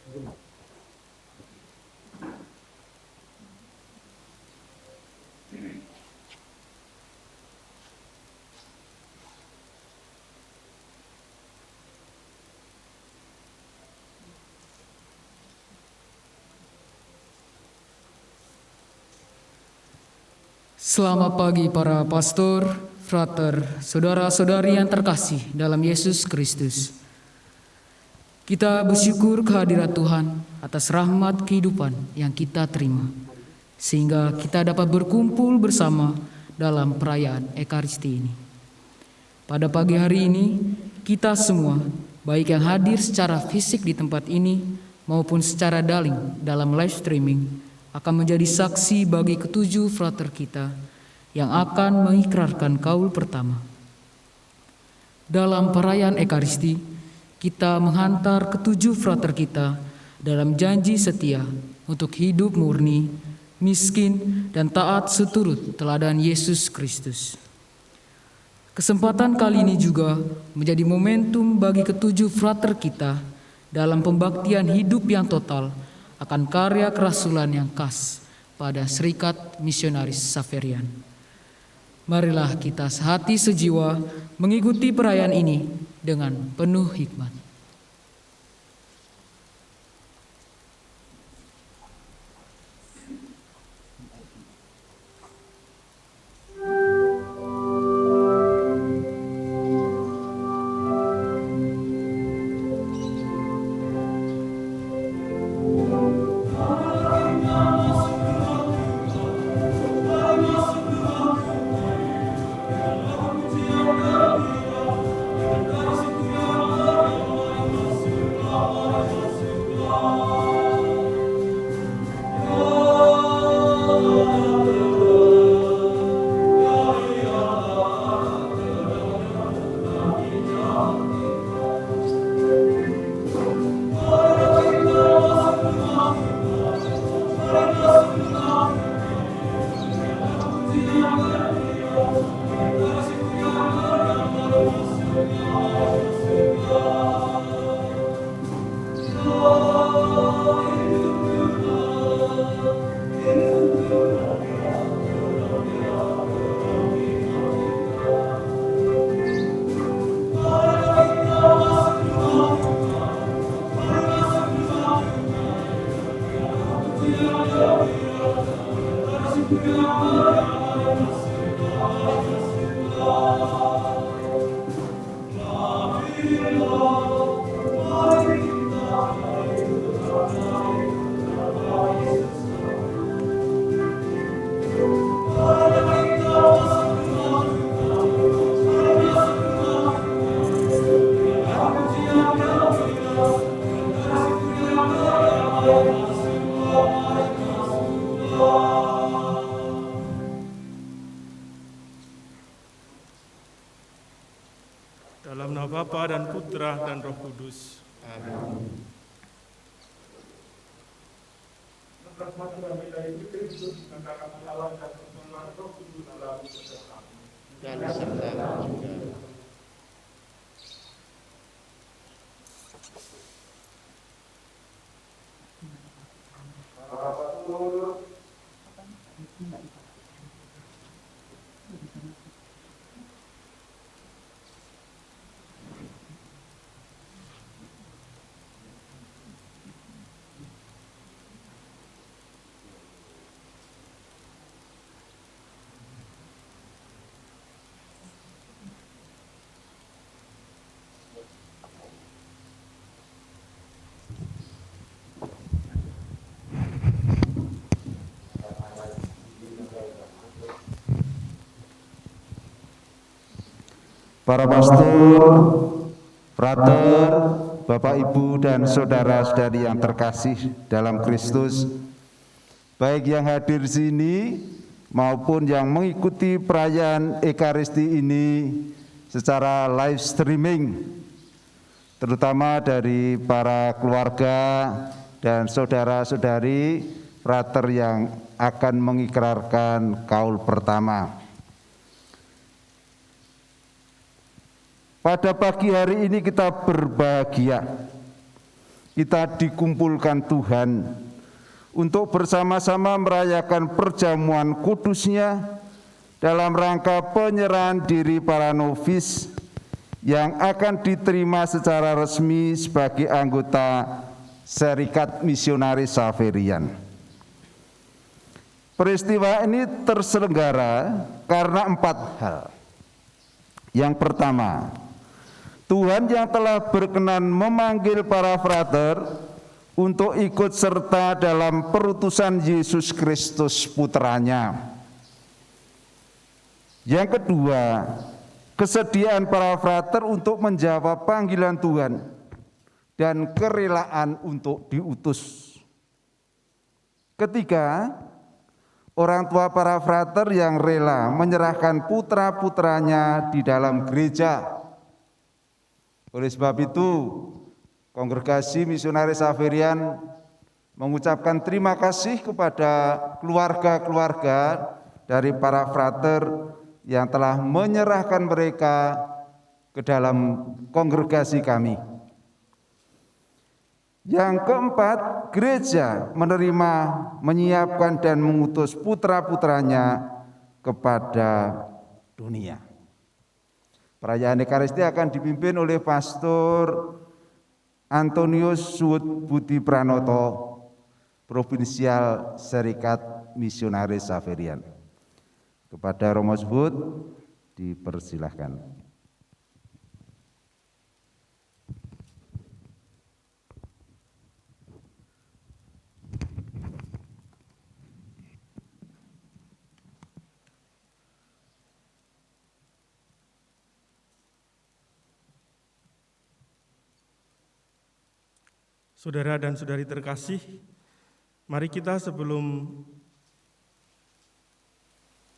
Selamat pagi para pastor, frater, saudara-saudari yang terkasih dalam Yesus Kristus. Kita bersyukur kehadirat Tuhan atas rahmat kehidupan yang kita terima, sehingga kita dapat berkumpul bersama dalam perayaan Ekaristi ini. Pada pagi hari ini, kita semua, baik yang hadir secara fisik di tempat ini maupun secara daring dalam live streaming, akan menjadi saksi bagi ketujuh frater kita yang akan mengikrarkan kaul pertama. Dalam perayaan Ekaristi, kita menghantar ketujuh frater kita dalam janji setia untuk hidup murni, miskin, dan taat seturut teladan Yesus Kristus. Kesempatan kali ini juga menjadi momentum bagi ketujuh frater kita dalam pembaktian hidup yang total akan karya kerasulan yang khas pada Serikat Misionaris Xaverian. Marilah kita sehati sejiwa mengikuti perayaan ini dengan penuh hikmat. Dalam nama Bapa dan Putra dan Roh Kudus. Amin. Dan serta juga. Para pastor, frater, Bapak Ibu dan saudara-saudari yang terkasih dalam Kristus, baik yang hadir di sini maupun yang mengikuti perayaan Ekaristi ini secara live streaming, terutama dari para keluarga dan saudara-saudari frater yang akan mengikrarkan kaul pertama. Pada pagi hari ini kita berbahagia kita dikumpulkan Tuhan untuk bersama-sama merayakan perjamuan kudusnya dalam rangka penyerahan diri para novis yang akan diterima secara resmi sebagai anggota Serikat Misionaris Xaverian. Peristiwa ini terselenggara karena 4 hal. Yang pertama, Tuhan yang telah berkenan memanggil para frater untuk ikut serta dalam perutusan Yesus Kristus Putranya. Yang kedua, kesediaan para frater untuk menjawab panggilan Tuhan dan kerelaan untuk diutus. Ketiga, orang tua para frater yang rela menyerahkan putra-putranya di dalam gereja. Oleh sebab itu, Kongregasi Misionaris Xaverian mengucapkan terima kasih kepada keluarga-keluarga dari para frater yang telah menyerahkan mereka ke dalam kongregasi kami. Yang keempat, gereja menerima, menyiapkan dan mengutus putra-putranya kepada dunia. Perayaan Ekaristi akan dipimpin oleh Pastor Antonius Suud Budi Pranoto, Provinsial Serikat Misionaris Xaverian. Kepada Romo Suud dipersilahkan. Saudara dan saudari terkasih, mari kita sebelum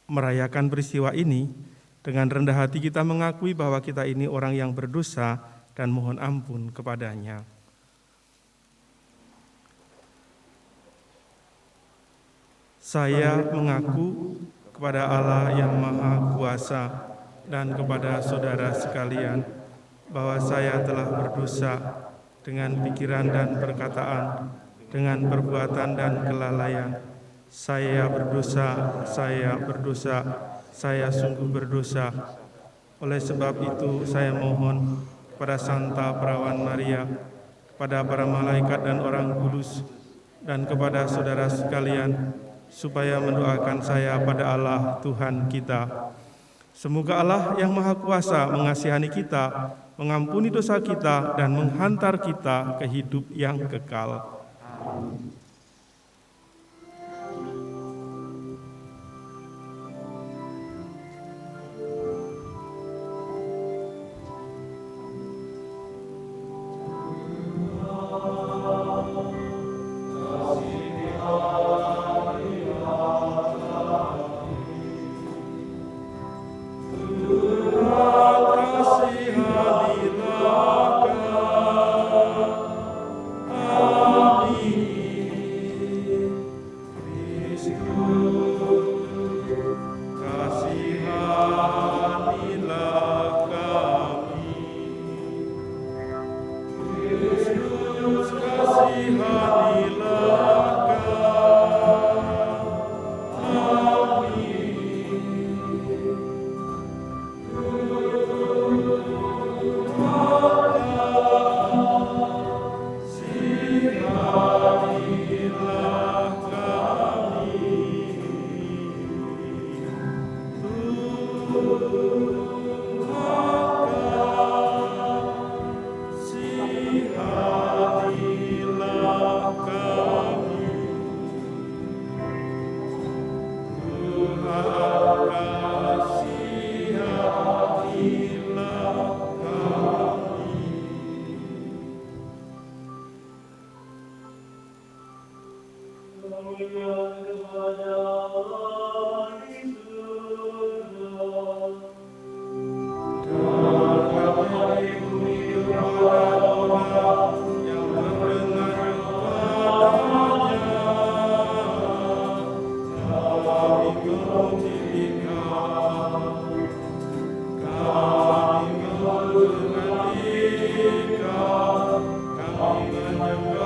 merayakan peristiwa ini, dengan rendah hati kita mengakui bahwa kita ini orang yang berdosa dan mohon ampun kepadanya. Saya mengaku kepada Allah yang Maha Kuasa dan kepada saudara sekalian bahwa saya telah berdosa dengan pikiran dan perkataan, dengan perbuatan dan kelalaian. Saya berdosa, saya sungguh berdosa. Oleh sebab itu saya mohon kepada Santa Perawan Maria, kepada para malaikat dan orang kudus, dan kepada saudara sekalian, supaya mendoakan saya pada Allah Tuhan kita. Semoga Allah yang Maha Kuasa mengasihani kita, mengampuni dosa kita, dan menghantar kita ke hidup yang kekal. Amin. Kami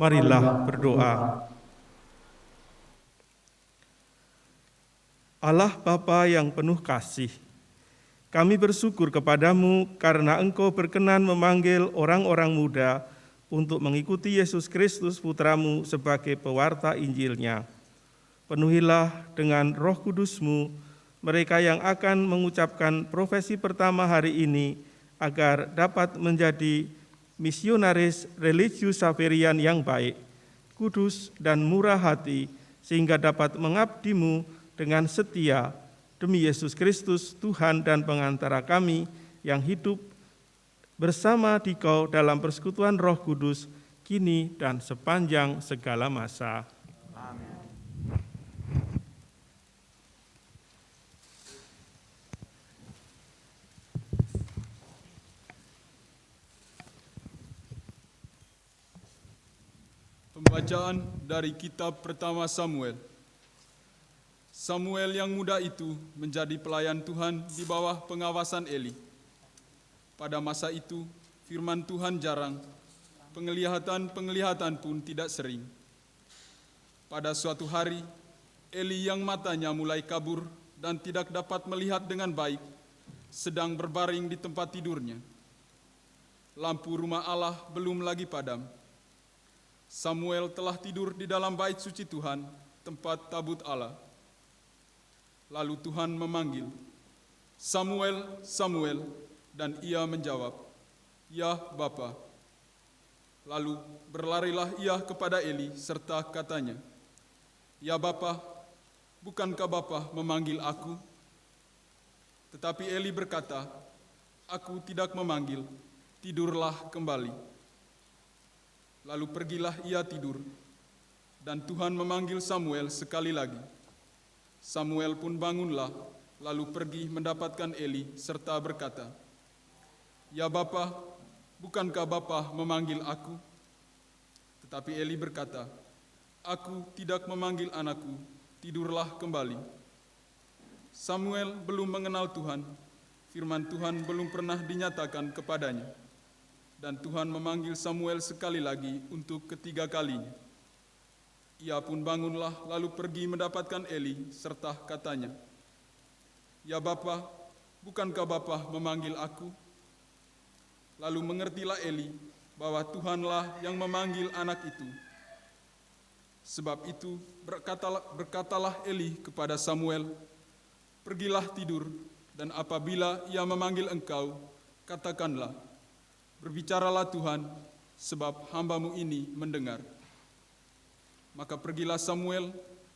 Marilah berdoa. Allah Bapa yang penuh kasih, kami bersyukur kepadamu karena Engkau berkenan memanggil orang-orang muda untuk mengikuti Yesus Kristus Putramu sebagai pewarta Injil-Nya. Penuhilah dengan Roh Kudus-Mu mereka yang akan mengucapkan profesi pertama hari ini agar dapat menjadi misionaris religius Xaverian yang baik, kudus dan murah hati, sehingga dapat mengabdi-Mu dengan setia demi Yesus Kristus, Tuhan dan pengantara kami yang hidup bersama Dikau dalam persekutuan Roh Kudus, kini dan sepanjang segala masa. Pembacaan dari kitab pertama Samuel. Samuel yang muda itu menjadi pelayan Tuhan di bawah pengawasan Eli. Pada masa itu, firman Tuhan jarang, penglihatan pun tidak sering. Pada suatu hari, Eli yang matanya mulai kabur dan tidak dapat melihat dengan baik, sedang berbaring di tempat tidurnya. Lampu rumah Allah belum lagi padam. Samuel telah tidur di dalam bait suci Tuhan, tempat tabut Allah. Lalu Tuhan memanggil, "Samuel, Samuel," dan ia menjawab, "Ya, Bapa." Lalu berlarilah ia kepada Eli serta katanya, "Ya Bapa, bukankah Bapa memanggil aku?" Tetapi Eli berkata, "Aku tidak memanggil, tidurlah kembali." Lalu pergilah ia tidur, dan Tuhan memanggil Samuel sekali lagi. Samuel pun bangunlah, lalu pergi mendapatkan Eli serta berkata, "Ya Bapa, bukankah Bapa memanggil aku?" Tetapi Eli berkata, "Aku tidak memanggil anakku, tidurlah kembali." Samuel belum mengenal Tuhan, firman Tuhan belum pernah dinyatakan kepadanya. Dan Tuhan memanggil Samuel sekali lagi untuk ketiga kalinya. Ia pun bangunlah lalu pergi mendapatkan Eli serta katanya, "Ya Bapa, bukankah Bapa memanggil aku?" Lalu mengertilah Eli bahwa Tuhanlah yang memanggil anak itu. Sebab itu berkatalah Eli kepada Samuel, "Pergilah tidur, dan apabila ia memanggil engkau, katakanlah, 'Berbicaralah Tuhan, sebab hamba-Mu ini mendengar.'" Maka pergilah Samuel,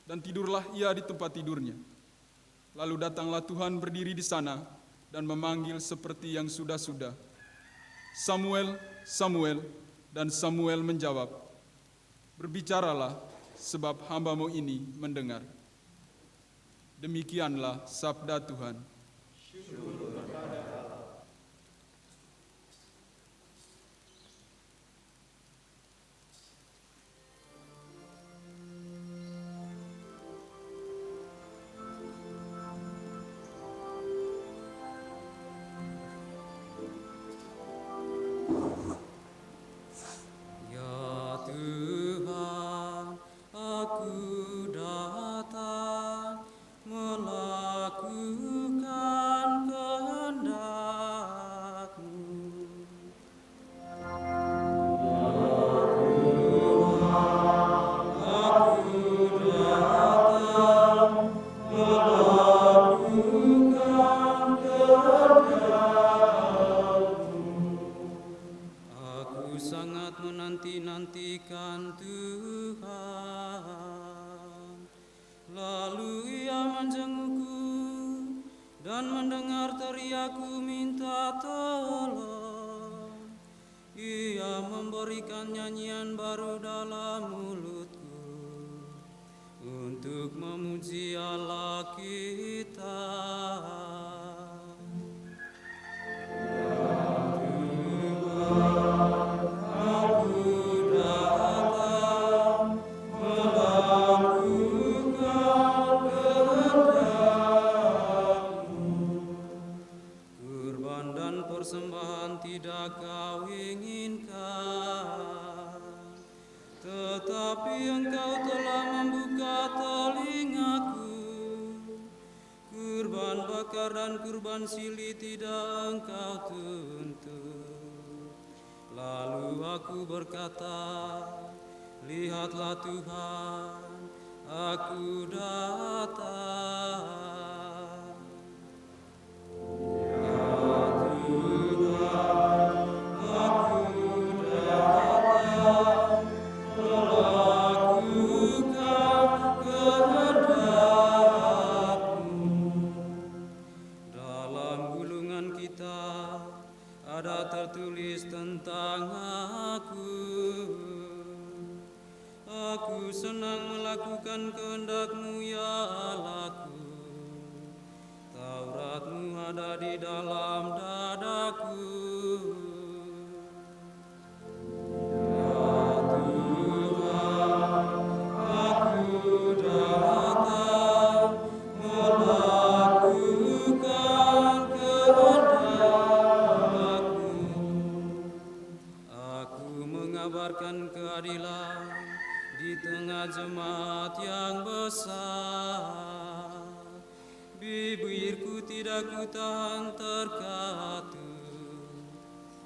dan tidurlah ia di tempat tidurnya. Lalu datanglah Tuhan berdiri di sana, dan memanggil seperti yang sudah-sudah, "Samuel, Samuel," dan Samuel menjawab, "Berbicaralah, sebab hamba-Mu ini mendengar." Demikianlah sabda Tuhan. Ya Tuhan, aku datang. sangat menanti-nantikan Tuhan. Lalu ia menjengukku dan mendengar teriakku minta tolong. Ia memberikan nyanyian baru dalam mulutku untuk memuji Allah kita. Persembahan tidak kau inginkan, tetapi engkau telah membuka telingaku. Kurban bakar dan kurban silih tidak engkau tuntut. Lalu aku berkata, lihatlah Tuhan, aku datang. Ada tertulis tentang aku. Aku senang melakukan kehendak-Mu ya Allahku. Taurat-Mu ada di dalam dadaku. Ya Tuhan, aku datang melakukan kehendak-Mu. Aku mengabarkan keadilan di tengah jemaat yang besar. Bibirku tidak kutahan terkatup.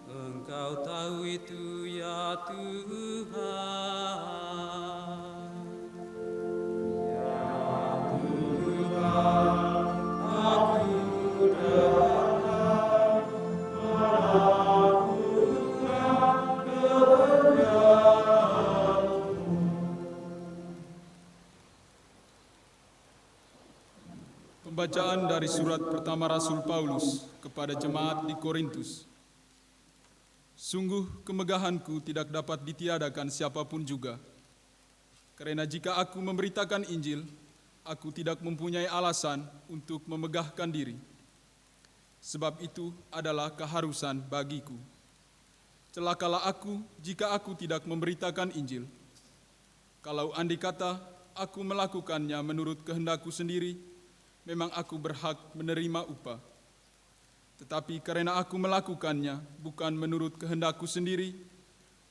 Engkau tahu itu ya Tuhan. Ya Tuhan, aku datang melakukan kehendak-Mu. Pembacaan dari surat pertama Rasul Paulus kepada jemaat di Korintus. Sungguh kemegahanku tidak dapat ditiadakan siapapun juga. Karena jika aku memberitakan Injil, aku tidak mempunyai alasan untuk memegahkan diri. Sebab itu adalah keharusan bagiku. Celakalah aku jika aku tidak memberitakan Injil. Kalau andai kata aku melakukannya menurut kehendakku sendiri, memang aku berhak menerima upah. Tetapi karena aku melakukannya bukan menurut kehendakku sendiri,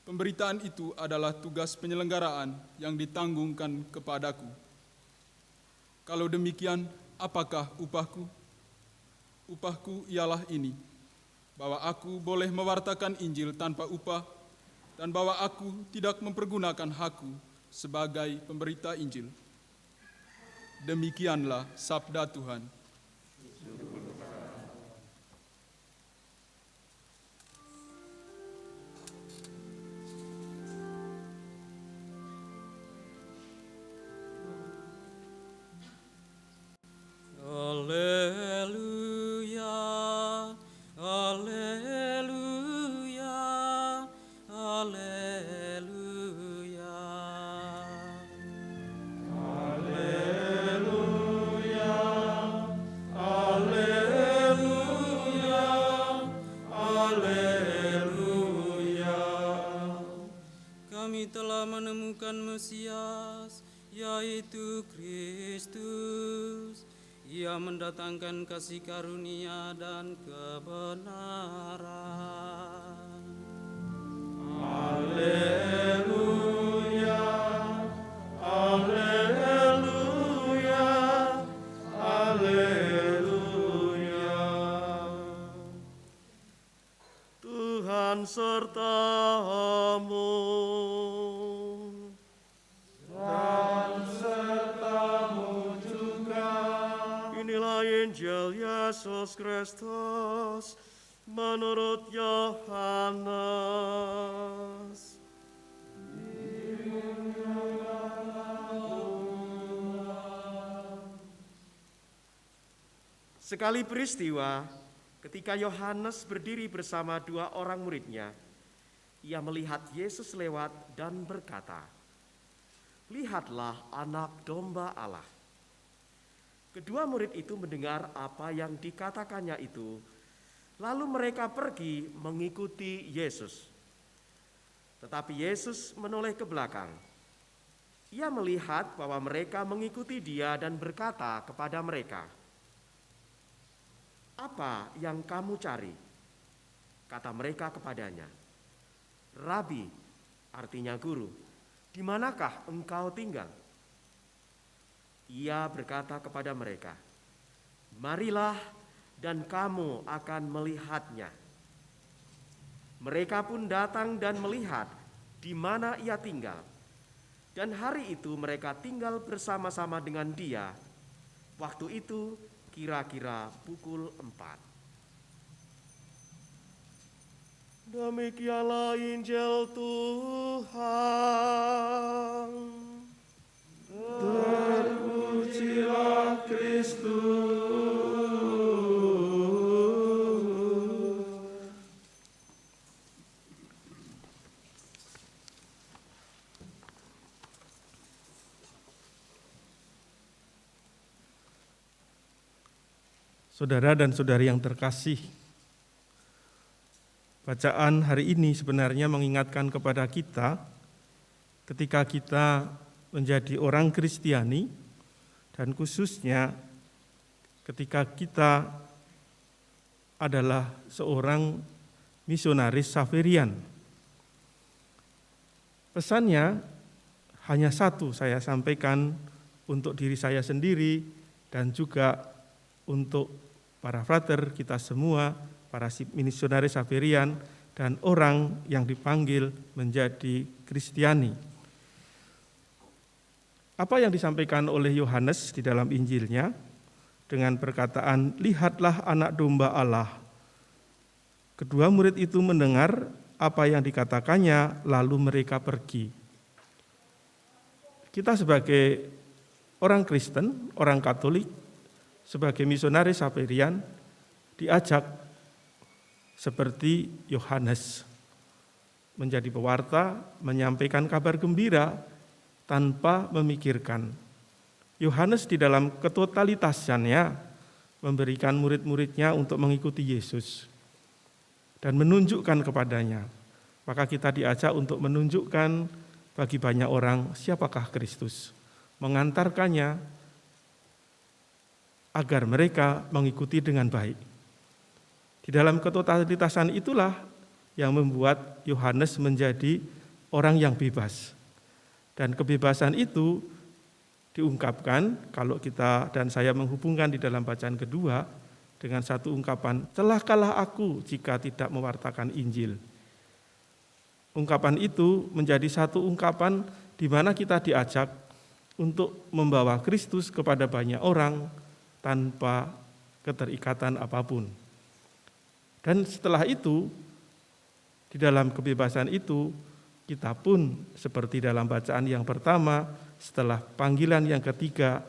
pemberitaan itu adalah tugas penyelenggaraan yang ditanggungkan kepadaku. Kalau demikian, apakah upahku? Upahku ialah ini, bahwa aku boleh mewartakan Injil tanpa upah, dan bahwa aku tidak mempergunakan hakku sebagai pemberita Injil. Demikianlah sabda Tuhan. Haleluya, haleluya, haleluya. Kami telah menemukan Mesias, yaitu Kristus. Ia mendatangkan kasih karunia dan kebenaran. Haleluya, haleluya, haleluya. Tuhan sertamu. Dan sertamu juga. Inilah Injil Yesus Kristus menurut Yohanes. Sekali peristiwa, ketika Yohanes berdiri bersama 2 orang muridnya, ia melihat Yesus lewat dan berkata, "Lihatlah Anak Domba Allah." Kedua murid itu mendengar apa yang dikatakannya itu, lalu mereka pergi mengikuti Yesus. Tetapi Yesus menoleh ke belakang. Ia melihat bahwa mereka mengikuti Dia dan berkata kepada mereka, "Apa yang kamu cari?" Kata mereka kepadanya, "Rabi," artinya guru, "di manakah engkau tinggal?" Ia berkata kepada mereka, "Marilah dan kamu akan melihatnya." Mereka pun datang dan melihat di mana ia tinggal. Dan hari itu mereka tinggal bersama-sama dengan Dia. Waktu itu kira-kira pukul 4. Demikianlah Injil Tuhan. Terpujilah Kristus. Saudara dan saudari yang terkasih, bacaan hari ini sebenarnya mengingatkan kepada kita ketika kita menjadi orang Kristiani, dan khususnya ketika kita adalah seorang misionaris Xaverian. Pesannya hanya satu saya sampaikan untuk diri saya sendiri dan juga untuk para frater kita semua, para misionaris Xaverian dan orang yang dipanggil menjadi Kristiani. Apa yang disampaikan oleh Yohanes di dalam Injilnya dengan perkataan, "Lihatlah Anak Domba Allah." Kedua murid itu mendengar apa yang dikatakannya, lalu mereka pergi. Kita sebagai orang Kristen, orang Katolik, sebagai misionaris Xaverian diajak seperti Yohanes menjadi pewarta, menyampaikan kabar gembira tanpa memikirkan. Yohanes di dalam ketotalitasnya memberikan murid-muridnya untuk mengikuti Yesus dan menunjukkan kepadanya. Maka kita diajak untuk menunjukkan bagi banyak orang siapakah Kristus, mengantarkannya agar mereka mengikuti dengan baik. Di dalam ketotalitasan itulah yang membuat Yohanes menjadi orang yang bebas. Dan kebebasan itu diungkapkan kalau kita dan saya menghubungkan di dalam bacaan kedua dengan satu ungkapan, "Celakalah aku jika tidak mewartakan Injil." Ungkapan itu menjadi satu ungkapan di mana kita diajak untuk membawa Kristus kepada banyak orang tanpa keterikatan apapun. Dan setelah itu, di dalam kebebasan itu, kita pun seperti dalam bacaan yang pertama, setelah panggilan yang ketiga,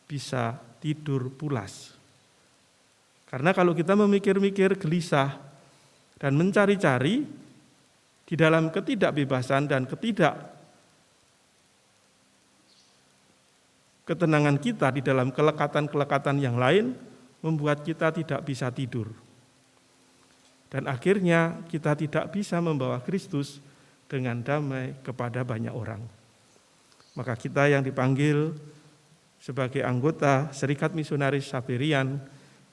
bisa tidur pulas. Karena kalau kita memikir-mikir gelisah dan mencari-cari di dalam ketidakbebasan dan ketenangan kita di dalam kelekatan-kelekatan yang lain membuat kita tidak bisa tidur. Dan akhirnya kita tidak bisa membawa Kristus dengan damai kepada banyak orang. Maka kita yang dipanggil sebagai anggota Serikat Misionaris Xaverian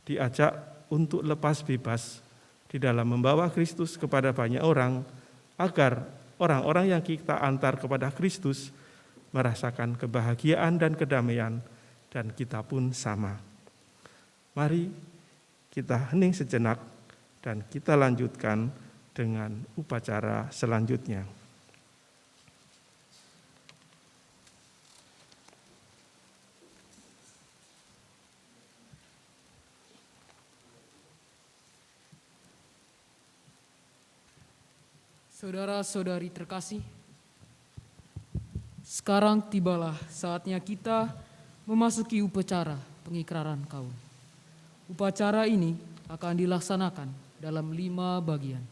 diajak untuk lepas bebas di dalam membawa Kristus kepada banyak orang agar orang-orang yang kita antar kepada Kristus merasakan kebahagiaan dan kedamaian, dan kita pun sama. Mari kita hening sejenak dan kita lanjutkan dengan upacara selanjutnya. Saudara-saudari terkasih, sekarang tibalah saatnya kita memasuki upacara pengikraran kaum. Upacara ini akan dilaksanakan dalam 5 bagian.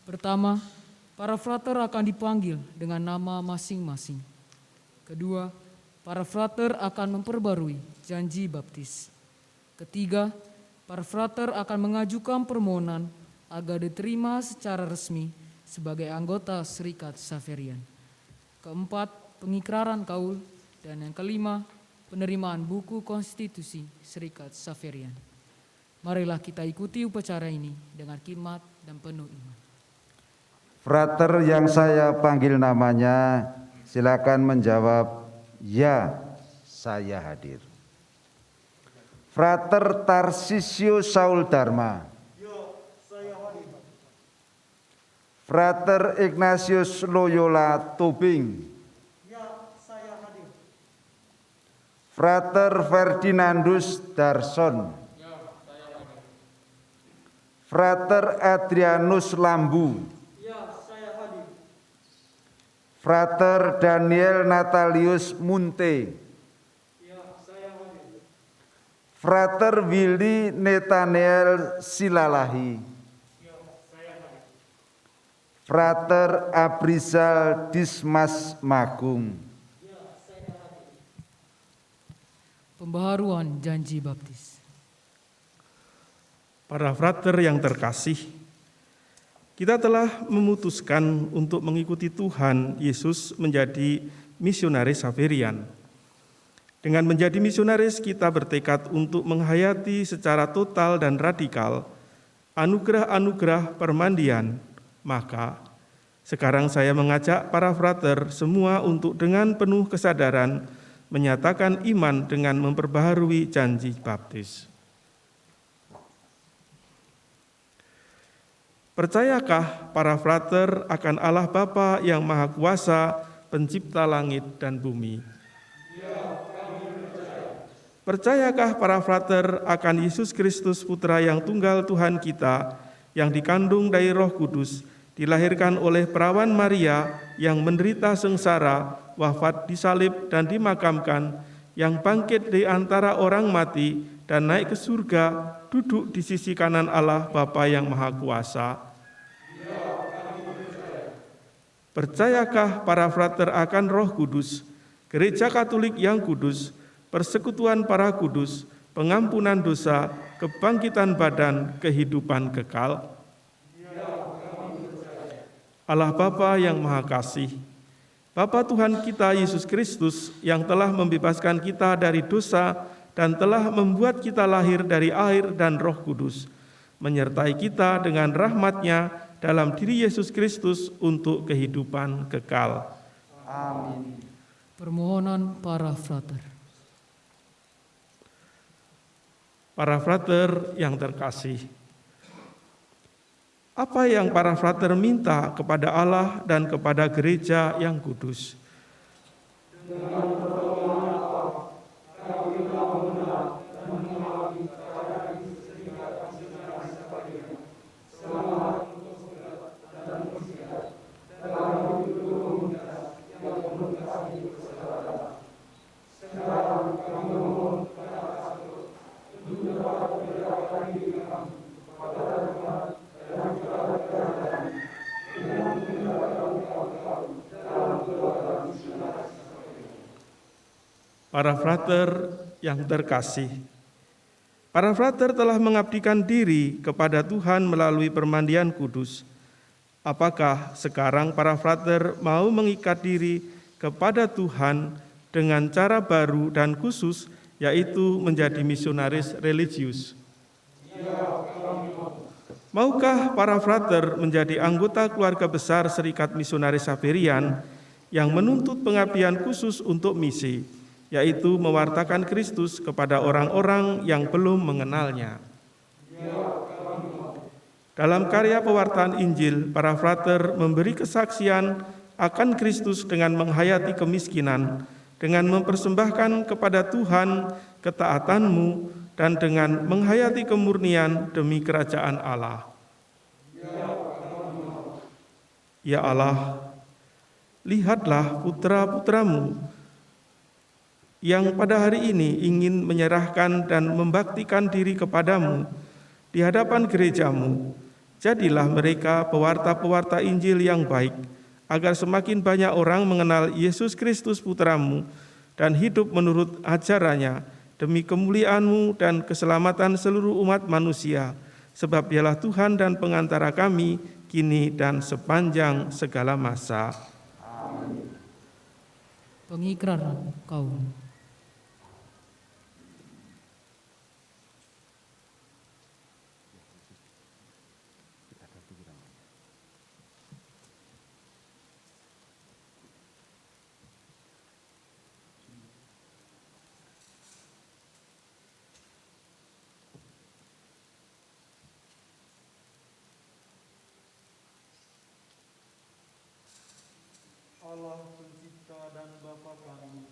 Pertama, para frater akan dipanggil dengan nama masing-masing. Kedua, para frater akan memperbarui janji baptis. Ketiga, para frater akan mengajukan permohonan agar diterima secara resmi sebagai anggota Serikat Xaverian. Keempat, pengikraran kaul. Dan yang kelima, penerimaan buku konstitusi Serikat Xaverian. Marilah kita ikuti upacara ini dengan khidmat dan penuh iman. Frater yang saya panggil namanya, silakan menjawab, ya, saya hadir. Frater Tarsisio Saul Dharma. Ya, saya hadir. Frater Ignatius Loyola Tobing. Ya, saya hadir. Frater Ferdinandus Darson. Ya, saya hadir. Frater Adrianus Lambu. Frater Daniel Natalius Munte. Ya, saya hadir. Frater Willy Nathaniel Silalahi. Ya, saya hadir. Frater Abrizal Dismas Magung. Ya, saya hadir. Pembaharuan janji baptis. Para frater yang terkasih, kita telah memutuskan untuk mengikuti Tuhan Yesus menjadi misionaris Xaverian. Dengan menjadi misionaris, kita bertekad untuk menghayati secara total dan radikal anugerah-anugerah permandian. Maka, sekarang saya mengajak para frater semua untuk dengan penuh kesadaran menyatakan iman dengan memperbaharui janji baptis. Percayakah para frater akan Allah Bapa yang Maha Kuasa, pencipta langit dan bumi? Ya, kami percaya. Percayakah para frater akan Yesus Kristus Putra yang tunggal Tuhan kita, yang dikandung dari Roh Kudus, dilahirkan oleh perawan Maria, yang menderita sengsara, wafat disalib dan dimakamkan, yang bangkit di antara orang mati dan naik ke surga, duduk di sisi kanan Allah Bapa yang Maha Kuasa? Percayakah para frater akan Roh Kudus, Gereja Katolik yang kudus, persekutuan para kudus, pengampunan dosa, kebangkitan badan, kehidupan kekal? Allah Bapa yang Maha Kasih, Bapa Tuhan kita Yesus Kristus yang telah membebaskan kita dari dosa dan telah membuat kita lahir dari air dan Roh Kudus, menyertai kita dengan rahmat-Nya dalam diri Yesus Kristus untuk kehidupan kekal. Amin. Permohonan para frater. Para frater yang terkasih, apa yang para frater minta kepada Allah dan kepada gereja yang kudus? Para frater yang terkasih, para frater telah mengabdikan diri kepada Tuhan melalui permandian kudus. Apakah sekarang para frater mau mengikat diri kepada Tuhan dengan cara baru dan khusus, yaitu menjadi misionaris religius? Maukah para frater menjadi anggota keluarga besar Serikat Misionaris Xaverian yang menuntut pengabdian khusus untuk misi, yaitu mewartakan Kristus kepada orang-orang yang belum mengenalnya? Dalam karya pewartaan Injil, para frater memberi kesaksian akan Kristus dengan menghayati kemiskinan, dengan mempersembahkan kepada Tuhan ketaatanmu, dan dengan menghayati kemurnian demi kerajaan Allah. Ya Allah, lihatlah putra-putramu yang pada hari ini ingin menyerahkan dan membaktikan diri kepadamu di hadapan gerejamu. Jadilah mereka pewarta-pewarta Injil yang baik, agar semakin banyak orang mengenal Yesus Kristus Putramu dan hidup menurut ajarannya, demi kemuliaan-Mu dan keselamatan seluruh umat manusia, sebab Dialah Tuhan dan pengantara kami, kini dan sepanjang segala masa. Pengikraran kaul. Allah pencipta dan Bapa kami,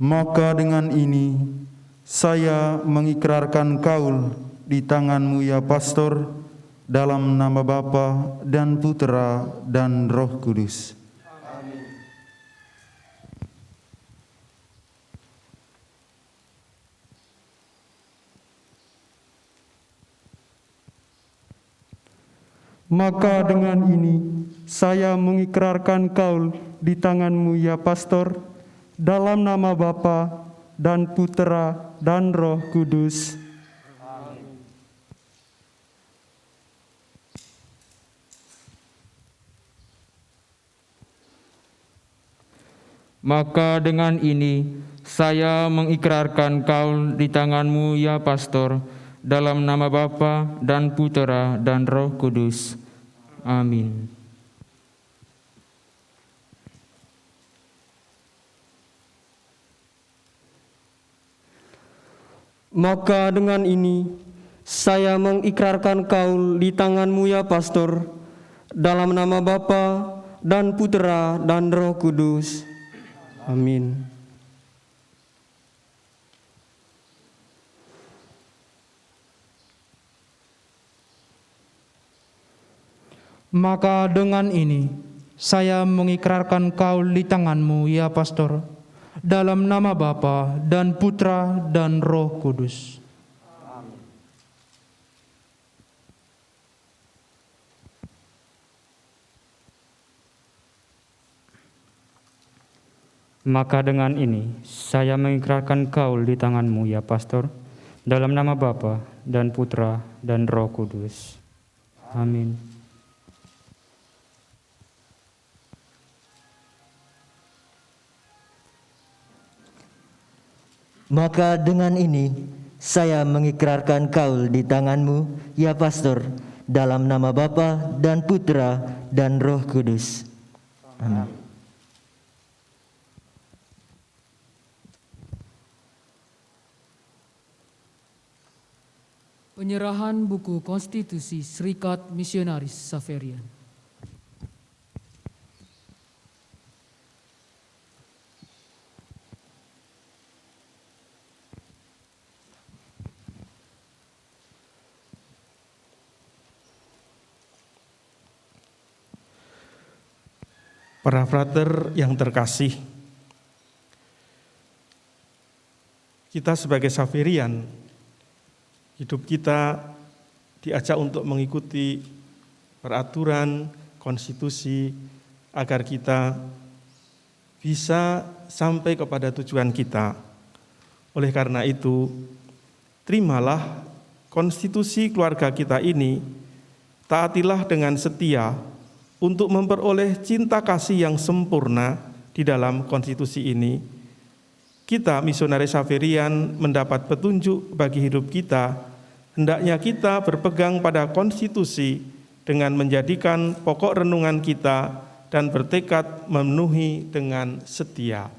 maka dengan ini saya mengikrarkan kaul di tangan-Mu ya Pastor, dalam nama Bapa dan Putera dan Roh Kudus. Maka dengan ini saya mengikrarkan kaul di tangan-Mu ya Pastor, dalam nama Bapa dan Putera dan Roh Kudus. Maka dengan ini saya mengikrarkan kaul di tangan-Mu ya Pastor, dalam nama Bapa dan Putera dan Roh Kudus. Amin. Maka dengan ini saya mengikrarkan kaul di tangan-Mu ya Pastor, dalam nama Bapa dan Putera dan Roh Kudus. Amin. Maka dengan ini saya mengikrarkan kaul di tangan-Mu ya Pastor, dalam nama Bapa dan Putra dan Roh Kudus. Maka dengan ini saya mengikrarkan kaul di tangan-Mu ya Pastor, dalam nama Bapa dan Putra dan Roh Kudus. Amin. Maka dengan ini saya mengikrarkan kaul di tangan-Mu ya Pastor, dalam nama Bapa dan Putra dan Roh Kudus. Amin. Penyerahan buku konstitusi Serikat Misionaris Xaverian. Para frater yang terkasih, kita sebagai Xaverian, hidup kita diajak untuk mengikuti peraturan konstitusi agar kita bisa sampai kepada tujuan kita. Oleh karena itu, terimalah konstitusi keluarga kita ini, taatilah dengan setia untuk memperoleh cinta kasih yang sempurna di dalam konstitusi ini. Kita misionaris Xaverian mendapat petunjuk bagi hidup kita. Hendaknya kita berpegang pada konstitusi dengan menjadikan pokok renungan kita dan bertekad memenuhi dengan setia.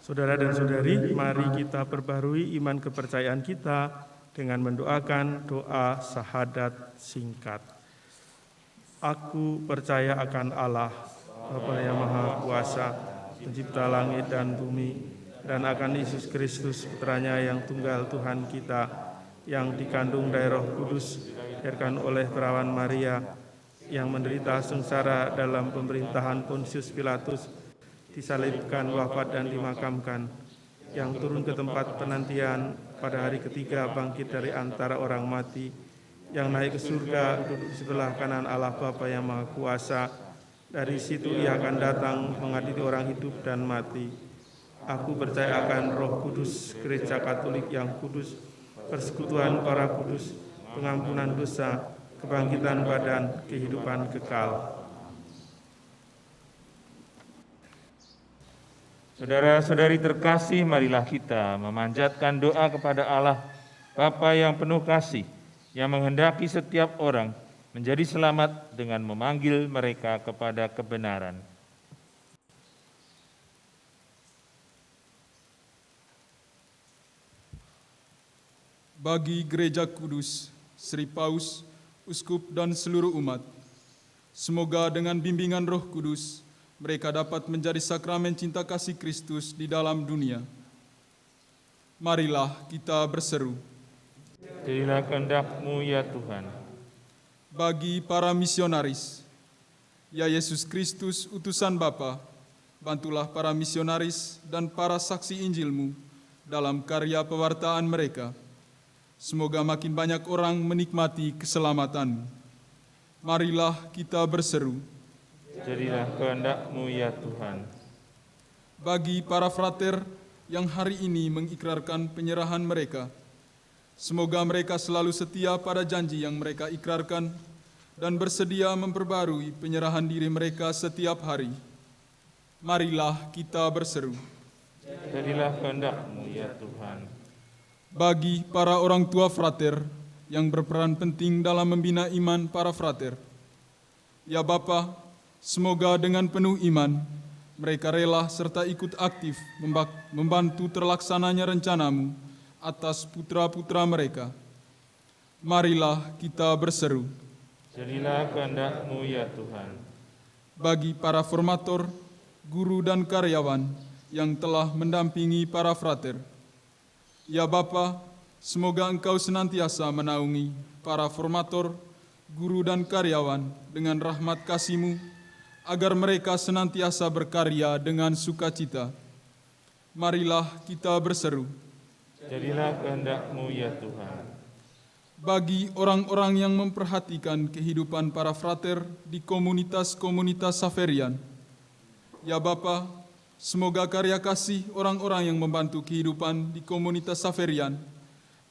Saudara dan saudari, mari kita perbarui iman kepercayaan kita dengan mendoakan doa syahadat singkat. Aku percaya akan Allah, Bapa yang Maha Kuasa, pencipta langit dan bumi, dan akan Yesus Kristus, Putranya yang tunggal Tuhan kita, yang dikandung dari Roh Kudus, dilahirkan oleh perawan Maria, yang menderita sengsara dalam pemerintahan Pontius Pilatus, disalibkan, wafat dan dimakamkan, yang turun ke tempat penantian, pada hari ketiga bangkit dari antara orang mati, yang naik ke surga, duduk di sebelah kanan Allah Bapa yang Maha Kuasa. Dari situ Ia akan datang mengadili orang hidup dan mati. Aku percaya akan Roh Kudus, Gereja Katolik yang kudus, persekutuan para kudus, pengampunan dosa, kebangkitan badan, kehidupan kekal. Saudara-saudari terkasih, marilah kita memanjatkan doa kepada Allah, Bapa yang penuh kasih, yang menghendaki setiap orang menjadi selamat dengan memanggil mereka kepada kebenaran. Bagi Gereja Kudus, Sri Paus, Uskup dan seluruh umat, semoga dengan bimbingan Roh Kudus, mereka dapat menjadi sakramen cinta kasih Kristus di dalam dunia. Marilah kita berseru. Jadilah kehendak-Mu ya Tuhan. Bagi para misionaris, ya Yesus Kristus utusan Bapa, bantulah para misionaris dan para saksi Injil-Mu dalam karya pewartaan mereka. Semoga makin banyak orang menikmati keselamatan-Mu. Marilah kita berseru. Jadilah kehendak-Mu ya Tuhan. Bagi para frater yang hari ini mengikrarkan penyerahan mereka, semoga mereka selalu setia pada janji yang mereka ikrarkan dan bersedia memperbarui penyerahan diri mereka setiap hari. Marilah kita berseru. Jadilah kehendak-Mu ya Tuhan. Bagi para orang tua frater yang berperan penting dalam membina iman para frater, ya Bapa, semoga dengan penuh iman, mereka rela serta ikut aktif membantu terlaksananya rencana-Mu atas putra-putra mereka. Marilah kita berseru. Jadilah kehendak-Mu ya Tuhan. Bagi para formator, guru dan karyawan yang telah mendampingi para frater, ya Bapa, semoga Engkau senantiasa menaungi para formator, guru dan karyawan dengan rahmat kasih-Mu, agar mereka senantiasa berkarya dengan sukacita. Marilah kita berseru. Jadilah kehendak-Mu ya Tuhan. Bagi orang-orang yang memperhatikan kehidupan para frater di komunitas-komunitas Xaverian, ya Bapa, semoga karya kasih orang-orang yang membantu kehidupan di komunitas Xaverian,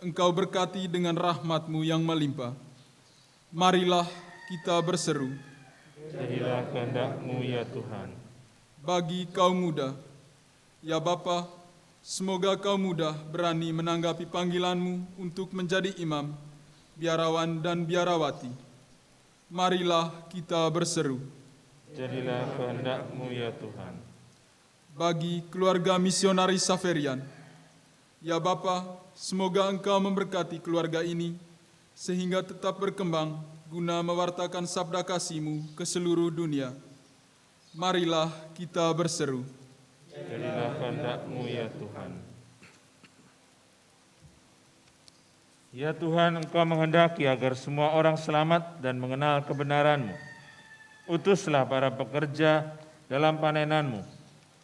Engkau berkati dengan rahmat-Mu yang melimpah. Marilah kita berseru. Jadilah kehendak-Mu ya Tuhan. Bagi kaum muda, ya Bapa, semoga kaum muda berani menanggapi panggilan-Mu untuk menjadi imam, biarawan dan biarawati. Marilah kita berseru. Jadilah kehendak-Mu ya Tuhan. Bagi keluarga misionaris Xaverian, ya Bapa, semoga Engkau memberkati keluarga ini sehingga tetap berkembang guna mewartakan sabda kasih-Mu ke seluruh dunia. Marilah kita berseru. Jadilah kehendak-Mu ya Tuhan. Ya Tuhan, Engkau menghendaki agar semua orang selamat dan mengenal kebenaran-Mu. Utuslah para pekerja dalam panenan-Mu,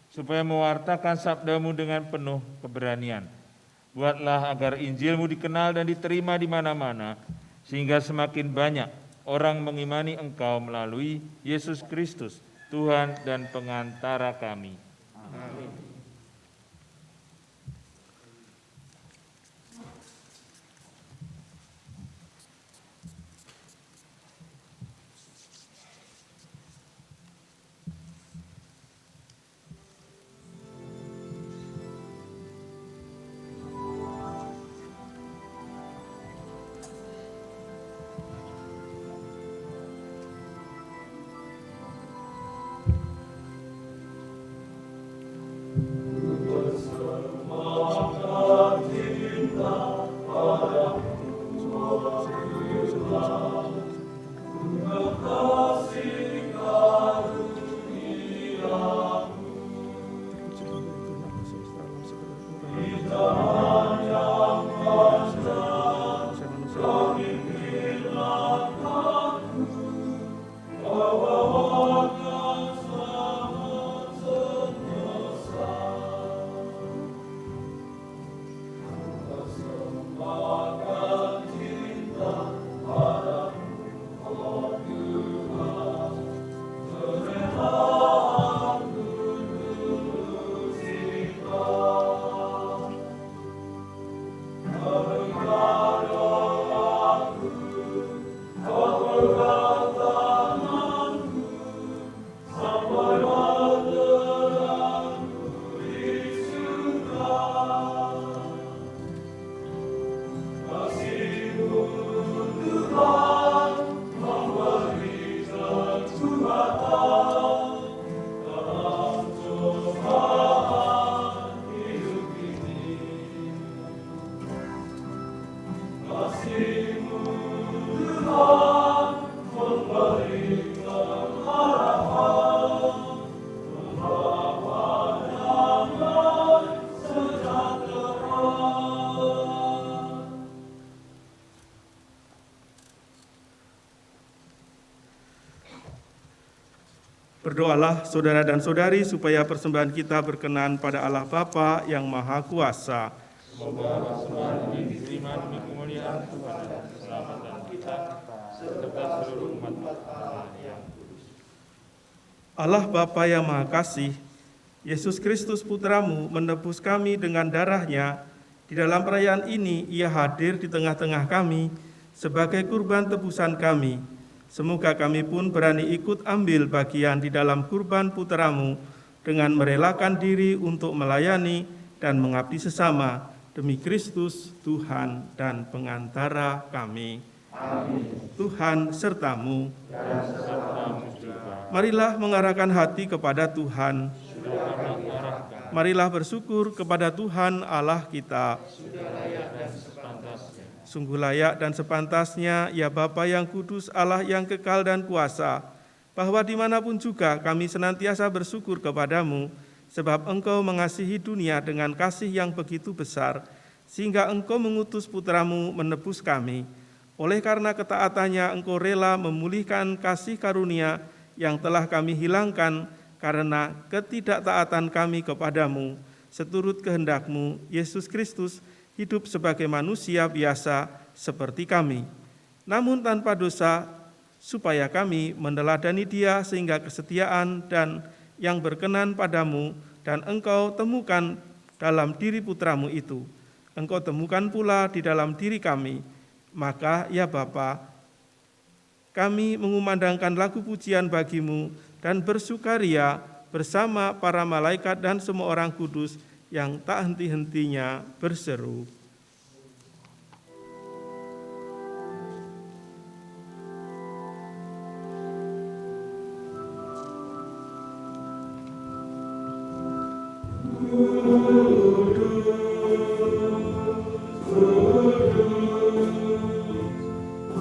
supaya mewartakan sabda-Mu dengan penuh keberanian. Buatlah agar Injil-Mu dikenal dan diterima di mana-mana, sehingga semakin banyak orang mengimani Engkau melalui Yesus Kristus, Tuhan dan pengantara kami. Amin. Berdoalah saudara dan saudari supaya persembahan kita berkenan pada Allah Bapa yang Maha Kuasa. Semoga persembahan ini diterima demi kemuliaan Tuhan dan keselamatan kita serta seluruh umat Allah yang kudus. Allah Bapa yang Maha Kasih, Yesus Kristus Putramu menebus kami dengan darah-Nya. Di dalam perayaan ini Ia hadir di tengah-tengah kami sebagai kurban tebusan kami. Semoga kami pun berani ikut ambil bagian di dalam kurban Putramu dengan merelakan diri untuk melayani dan mengabdi sesama demi Kristus Tuhan dan pengantara kami. Amin. Tuhan sertamu. Dan sertamu juga. Marilah mengarahkan hati kepada Tuhan. Sudah kami arahkan. Marilah bersyukur kepada Tuhan Allah kita. Sudah layak dan sepantasnya. Sungguh layak dan sepantasnya, ya Bapa yang kudus, Allah yang kekal dan kuasa, bahwa dimanapun juga kami senantiasa bersyukur kepadamu, sebab Engkau mengasihi dunia dengan kasih yang begitu besar, sehingga Engkau mengutus Putramu menebus kami. Oleh karena ketaatannya, Engkau rela memulihkan kasih karunia yang telah kami hilangkan karena ketidaktaatan kami kepadamu. Seturut kehendak-Mu, Yesus Kristus hidup sebagai manusia biasa seperti kami, namun tanpa dosa, supaya kami meneladani Dia sehingga kesetiaan dan yang berkenan padamu dan Engkau temukan dalam diri Putramu itu, Engkau temukan pula di dalam diri kami. Maka ya Bapa, kami mengumandangkan lagu pujian bagi-Mu dan bersukaria bersama para malaikat dan semua orang kudus yang tak henti-hentinya berseru.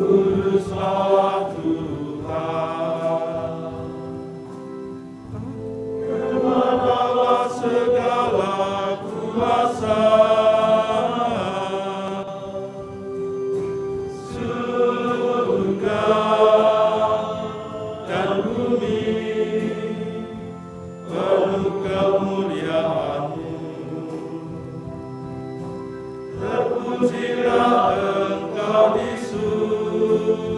Kuduslah Tuhan, kemana segala kuasa, surga dan bumi penuh kemuliaan-Mu. Terpujilah Engkau di surga,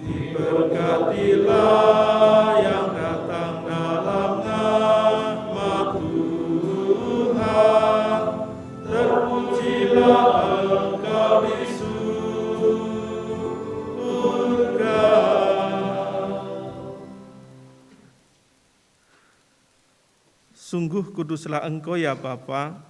diberkatilah yang datang dalam nama Tuhan. Terpujilah Engkau di surga. Sungguh kuduslah Engkau ya Bapa,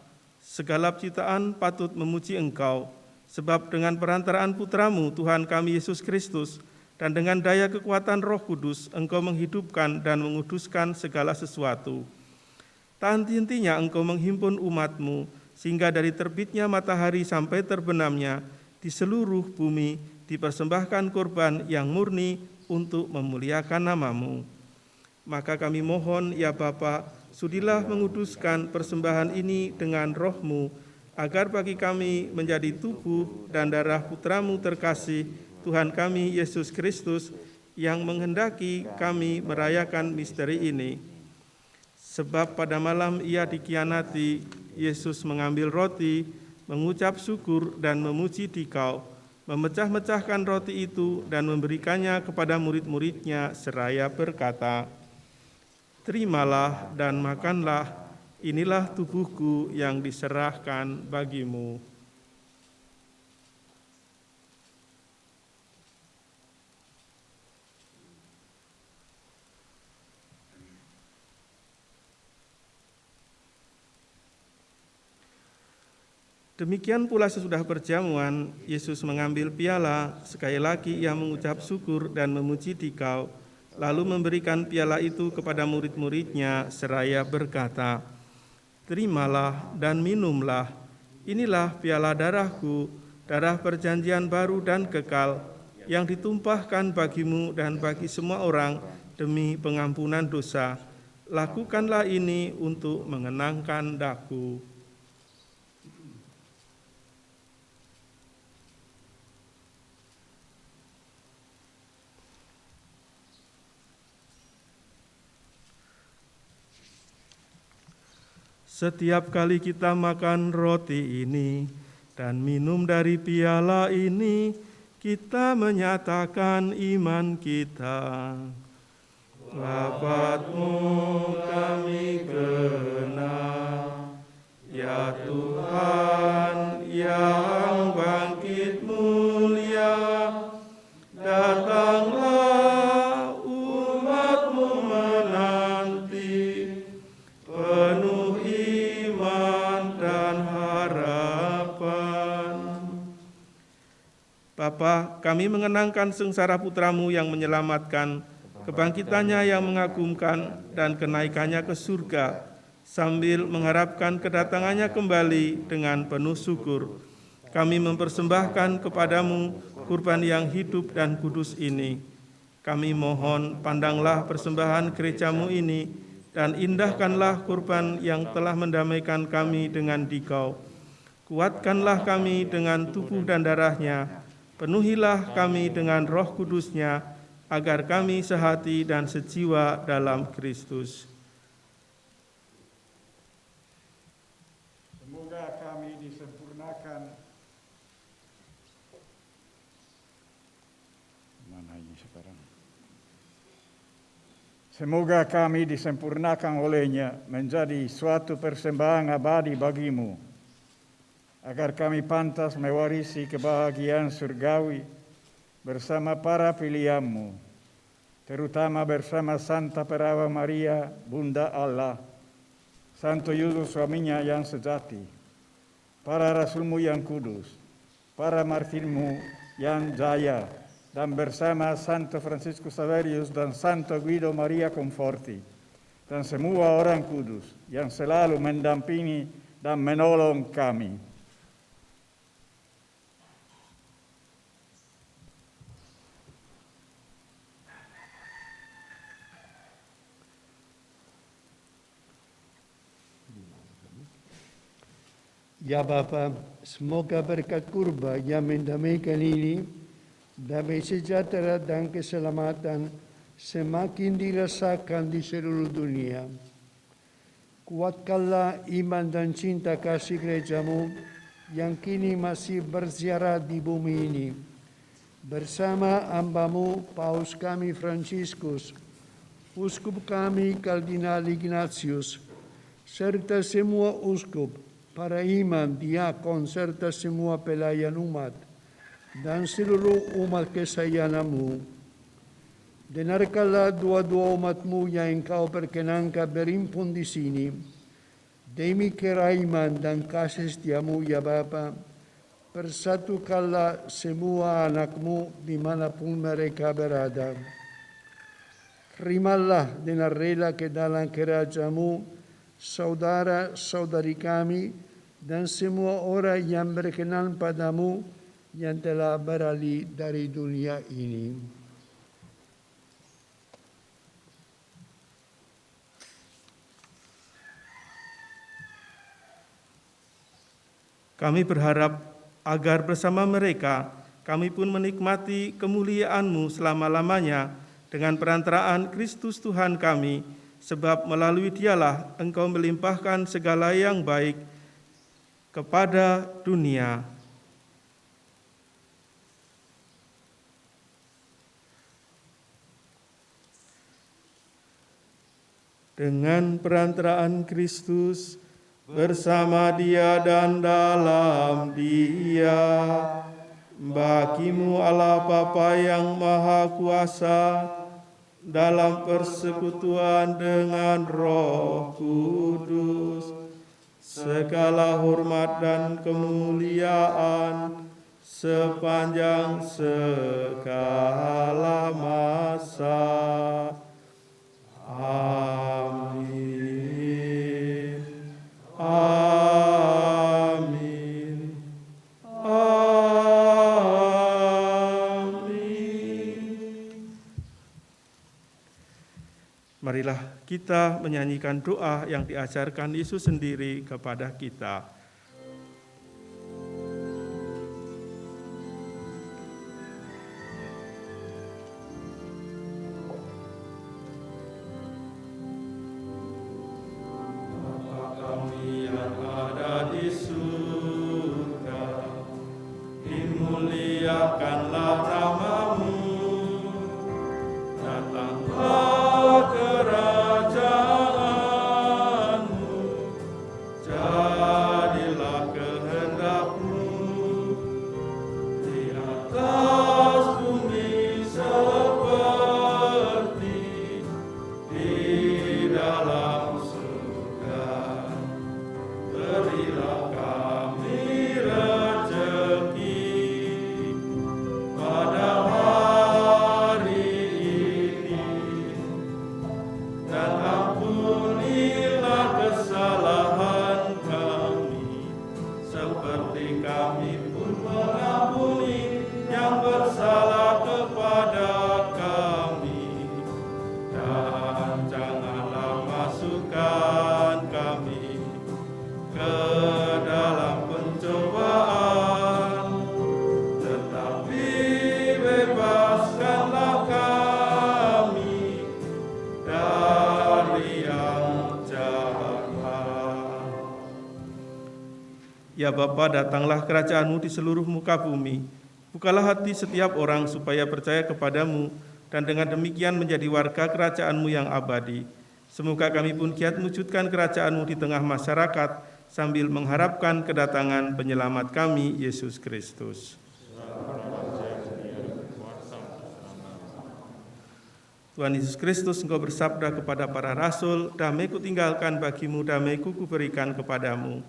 segala ciptaan patut memuji Engkau, sebab dengan perantaraan Putramu Tuhan kami Yesus Kristus dan dengan daya kekuatan Roh Kudus Engkau menghidupkan dan menguduskan segala sesuatu. Tak henti-hentinya Engkau menghimpun umat-Mu, sehingga dari terbitnya matahari sampai terbenamnya di seluruh bumi dipersembahkan korban yang murni untuk memuliakan nama-Mu. Maka kami mohon ya Bapa, sudilah menguduskan persembahan ini dengan Roh-Mu, agar bagi kami menjadi tubuh dan darah Putramu terkasih, Tuhan kami Yesus Kristus, yang menghendaki kami merayakan misteri ini. Sebab pada malam Ia dikhianati, Yesus mengambil roti, mengucap syukur dan memuji Dikau, memecah-mecahkan roti itu dan memberikannya kepada murid-muridnya seraya berkata, "Terimalah dan makanlah, inilah tubuhku yang diserahkan bagimu." Demikian pula sesudah perjamuan, Yesus mengambil piala, sekali lagi Ia mengucap syukur dan memuji Dikau, lalu memberikan piala itu kepada murid-muridnya seraya berkata, terimalah dan minumlah. Inilah piala darahku, darah perjanjian baru dan kekal, yang ditumpahkan bagimu dan bagi semua orang demi pengampunan dosa. Lakukanlah ini untuk mengenangkan daku. Setiap kali kita makan roti ini dan minum dari piala ini, kita menyatakan iman kita. Bapa-Mu kami kenal, ya Tuhan yang bangkit mulia, datanglah umat-Mu menanti, penuh iman dan harapan. Bapa, kami mengenangkan sengsara putra-Mu yang menyelamatkan, kebangkitannya yang mengagumkan, dan kenaikannya ke surga, sambil mengharapkan kedatangannya kembali dengan penuh syukur. Kami mempersembahkan kepadamu kurban yang hidup dan kudus ini. Kami mohon, pandanglah persembahan gerejamu ini, dan indahkanlah kurban yang telah mendamaikan kami dengan Dikau. Kuatkanlah kami dengan tubuh dan darahnya, penuhilah kami dengan Roh Kudusnya, agar kami sehati dan sejiwa dalam Kristus. Semoga kami disempurnakan. Mana ini sekarang? Semoga kami disempurnakan olehnya menjadi suatu persembahan abadi bagimu, agar kami pantas mewarisi kebahagiaan surgawi bersama para pilihan-Mu, terutama bersama Santa Perawan Maria, Bunda Allah, Santo Yusuf suaminya yang sejati, para Rasul-Mu yang kudus, para martir-Mu yang jaya, dan bersama Santo Franciscus Saverius dan Santo Guido Maria Conforti, dan semua orang kudus yang selalu mendampingi dan menolong kami. Ya Bapa, semoga berkat kurban yang mendamaikan ini, damai sejahtera dan keselamatan semakin dirasakan di seluruh dunia. Kuatkanlah iman dan cinta kasih gereja-Mu yang kini masih berziarah di bumi ini. Bersama hamba-Mu, Paus kami Franciscus, Uskup kami Kardinal Ignatius, serta semua uskup, para imam, diakon, serta semua pelayan umat, dan seluruh umat kesayangan-Mu. Dengarkanlah doa-doa umat-Mu yang Engkau perkenankan berimpun di sini. Demi keraiman dan kasih setia-Mu, ya Bapa, persatukanlah semua anak-Mu dimanapun mereka berada. Terimalah dengan rela ke dalam kerajaan-Mu saudara-saudari kami dan semua orang yang berkenan padamu yang telah beralih dari dunia ini. Kami berharap agar bersama mereka kami pun menikmati kemuliaan-Mu selama-lamanya dengan perantaraan Kristus Tuhan kami, sebab melalui Dialah Engkau melimpahkan segala yang baik kepada dunia. Dengan perantaraan Kristus, bersama Dia dan dalam Dia, bagimu Allah Bapa yang Maha Kuasa, dalam persekutuan dengan Roh Kudus, segala hormat dan kemuliaan sepanjang segala masa. Amin. kita menyanyikan doa yang diajarkan Yesus sendiri kepada kita. Dimuliakanlah namamu, datanglah kerajaanmu, jadilah kehendakmu di atas bumi seperti di dalam surga. Berilah kami rezeki pada hari ini, dan ampunilah kesalahan kami, seperti kami pun mengampuni yang bersalah kepada kami. Dan janganlah masukkan kami ke dalam pencobaan, tetapi bebaskanlah kami dari yang jahat. Ya Bapa, datanglah kerajaan-Mu di seluruh muka bumi. Bukalah hati setiap orang supaya percaya kepadamu, dan dengan demikian menjadi warga kerajaan-Mu yang abadi. Semoga kami pun giat mewujudkan kerajaan-Mu di tengah masyarakat, sambil mengharapkan kedatangan penyelamat kami, Yesus Kristus. Tuhan Yesus Kristus, Engkau bersabda kepada para rasul, damai-Ku tinggalkan bagimu, damai-Ku kuberikan kepadamu.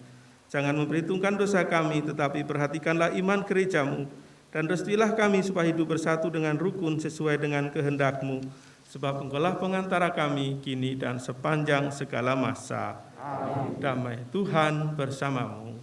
Jangan memperhitungkan dosa kami, tetapi perhatikanlah iman gereja-Mu, dan restuilah kami supaya hidup bersatu dengan rukun sesuai dengan kehendak-Mu, sebab Engkaulah pengantara kami kini dan sepanjang segala masa. Amin. Damai Tuhan bersamamu.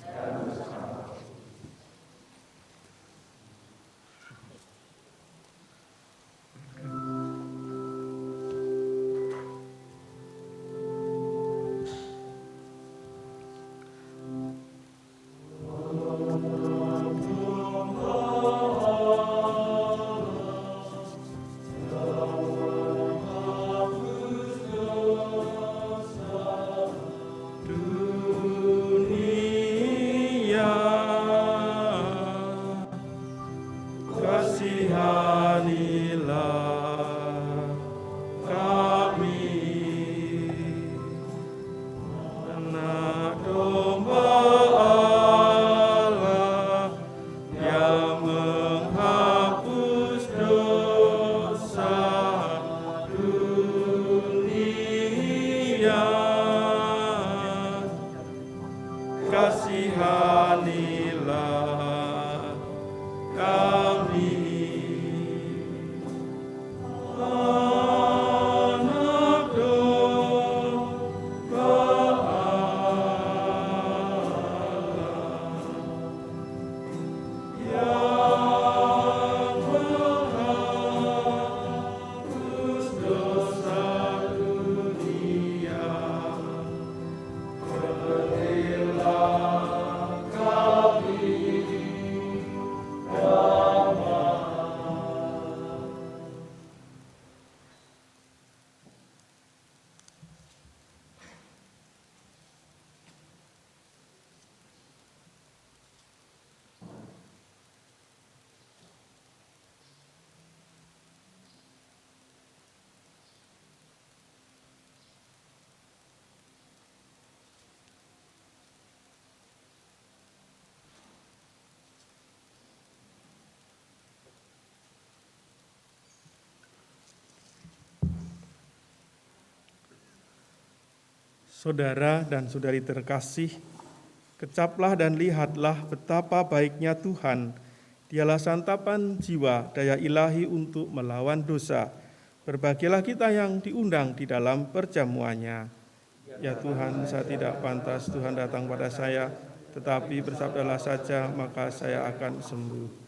Kasihanilah kami. Saudara dan saudari terkasih, kecaplah dan lihatlah betapa baiknya Tuhan. Dialah santapan jiwa, daya ilahi untuk melawan dosa. Berbahagialah kita yang diundang di dalam perjamuannya. Ya Tuhan, saya tidak pantas Tuhan datang pada saya, tetapi bersabdalah saja, maka saya akan sembuh.